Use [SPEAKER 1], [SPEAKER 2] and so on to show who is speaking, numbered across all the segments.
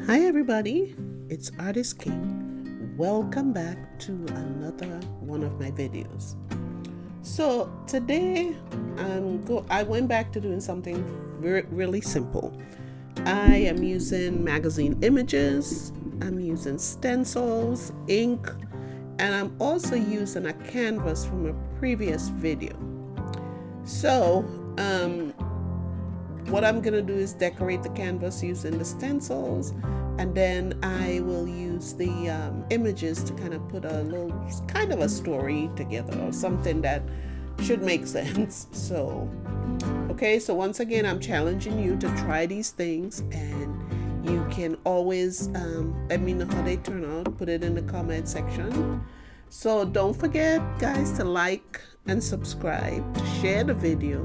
[SPEAKER 1] Hi everybody, it's Artist King. Welcome back to another one of my videos. So today I went back to doing something really simple. I am using magazine images, I'm using stencils, ink, and I'm also using a canvas from a previous video. So what I'm gonna do is decorate the canvas using the stencils, and then I will use the images to kind of put a little kind of a story together or something that should make sense. So so once again, I'm challenging you to try these things, and you can always let me know how they turn out. Put it in the comment section. So don't forget, guys, to like and subscribe, to share the video,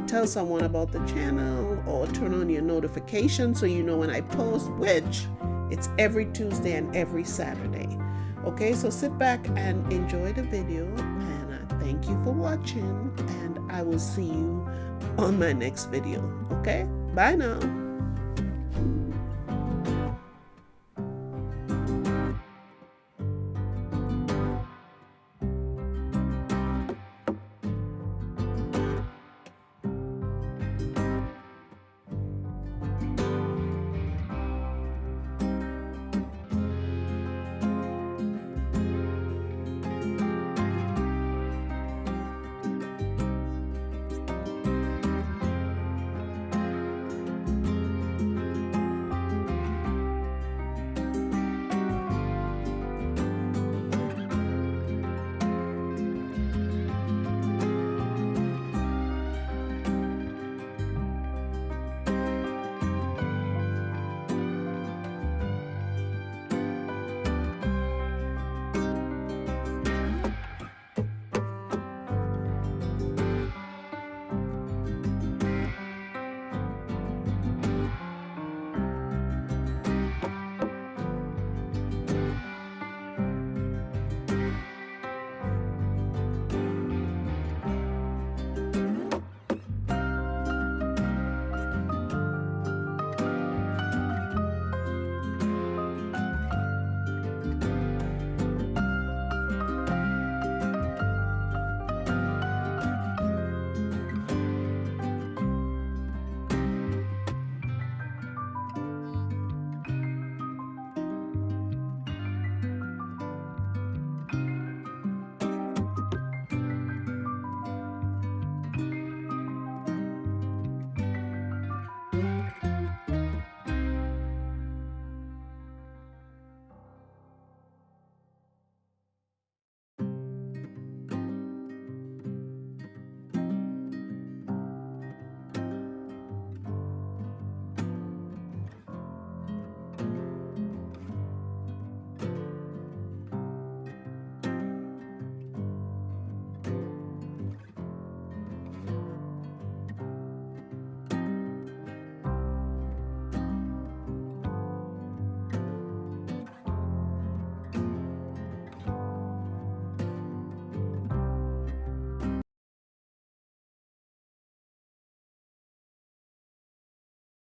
[SPEAKER 1] tell someone about the channel, or turn on your notifications so you know when I post, which it's every Tuesday and every Saturday. Okay, so sit back and enjoy the video, and thank you for watching, and I will see you on my next video. Okay, bye now.